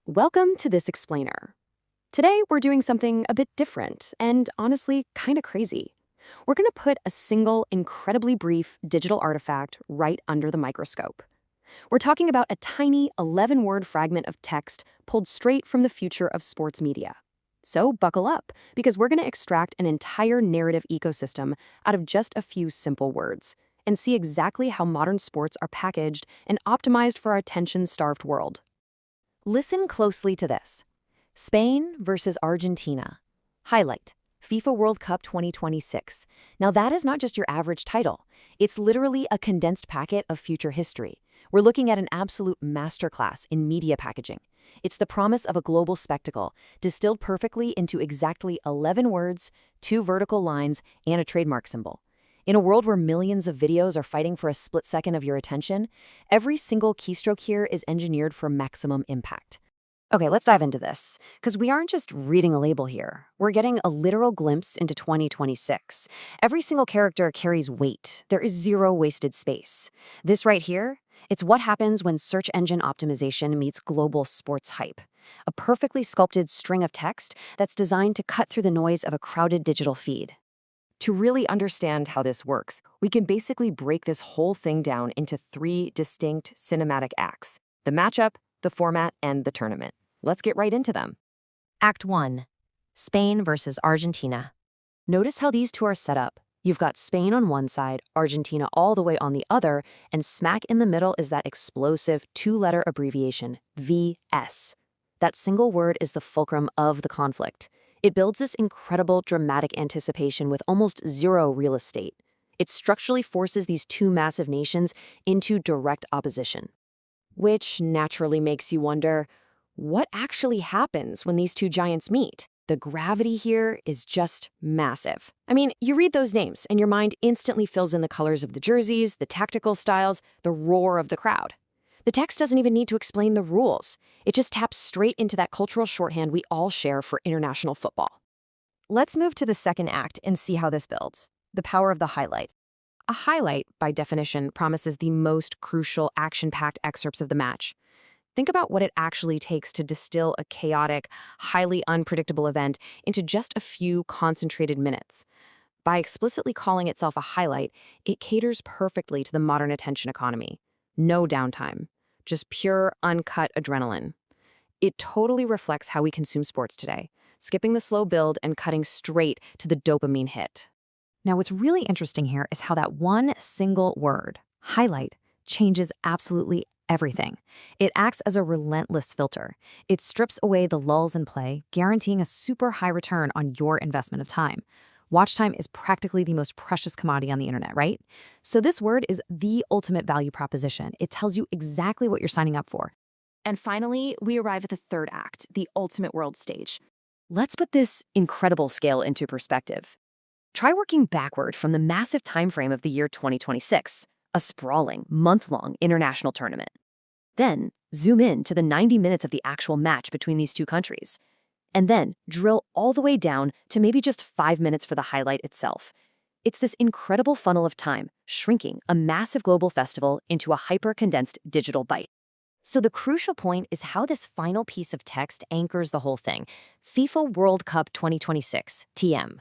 Welcome to this explainer. Today, we're doing something a bit different and honestly kind of crazy. We're going to put a single, incredibly brief digital artifact right under the microscope. We're talking about a tiny 11-word fragment of text pulled straight from the future of sports media. So buckle up, because we're going to extract an entire narrative ecosystem out of just a few simple words and see exactly how modern sports are packaged and optimized for our attention-starved world. Listen closely to this. Spain versus Argentina. Highlight: FIFA World Cup 2026. Now that is not just your average title. It's literally a condensed packet of future history. We're looking at an absolute masterclass in media packaging. It's the promise of a global spectacle, distilled perfectly into exactly 11 words, 2 vertical lines, and a trademark symbol. In a world where millions of videos are fighting for a split second of your attention, every single keystroke here is engineered for maximum impact. Okay, let's dive into this, because we aren't just reading a label here. We're getting a literal glimpse into 2026. Every single character carries weight. There is zero wasted space. This right here, it's what happens when search engine optimization meets global sports hype. A perfectly sculpted string of text that's designed to cut through the noise of a crowded digital feed. To really understand how this works, we can basically break this whole thing down into 3 distinct cinematic acts: the matchup, the format, and the tournament. Let's get right into them. Act 1. Spain versus Argentina. Notice how these two are set up. You've got Spain on one side, Argentina all the way on the other, and smack in the middle is that explosive 2-letter abbreviation, VS. That single word is the fulcrum of the conflict. It builds this incredible dramatic anticipation with almost zero real estate. It structurally forces these two massive nations into direct opposition. Which naturally makes you wonder, what actually happens when these two giants meet? The gravity here is just massive. I mean, you read those names and your mind instantly fills in the colors of the jerseys, the tactical styles, the roar of the crowd. The text doesn't even need to explain the rules. It just taps straight into that cultural shorthand we all share for international football. Let's move to the second act and see how this builds. The power of the highlight. A highlight, by definition, promises the most crucial, action-packed excerpts of the match. Think about what it actually takes to distill a chaotic, highly unpredictable event into just a few concentrated minutes. By explicitly calling itself a highlight, it caters perfectly to the modern attention economy. No downtime. Just pure, uncut adrenaline. It totally reflects how we consume sports today, skipping the slow build and cutting straight to the dopamine hit. Now, what's really interesting here is how that one single word, highlight, changes absolutely everything. It acts as a relentless filter. It strips away the lulls in play, guaranteeing a super high return on your investment of time. Watch time is practically the most precious commodity on the internet, right? So this word is the ultimate value proposition. It tells you exactly what you're signing up for. And finally, we arrive at the third act, the ultimate world stage. Let's put this incredible scale into perspective. Try working backward from the massive time frame of the year 2026, a sprawling, month-long international tournament. Then zoom in to the 90 minutes of the actual match between these two countries. And then drill all the way down to maybe just 5 minutes for the highlight itself. It's this incredible funnel of time, shrinking a massive global festival into a hyper-condensed digital bite. So the crucial point is how this final piece of text anchors the whole thing. FIFA World Cup 2026, TM.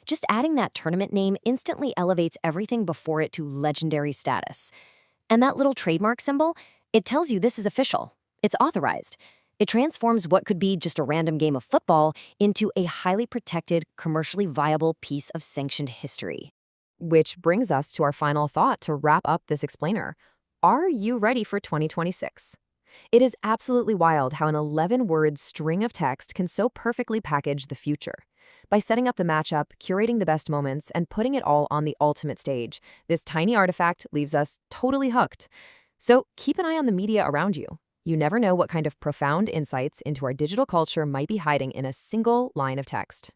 Just adding that tournament name instantly elevates everything before it to legendary status. And that little trademark symbol, it tells you this is official. It's authorized. It transforms what could be just a random game of football into a highly protected, commercially viable piece of sanctioned history. Which brings us to our final thought to wrap up this explainer. Are you ready for 2026? It is absolutely wild how an 11-word string of text can so perfectly package the future. By setting up the matchup, curating the best moments, and putting it all on the ultimate stage, this tiny artifact leaves us totally hooked. So keep an eye on the media around you. You never know what kind of profound insights into our digital culture might be hiding in a single line of text.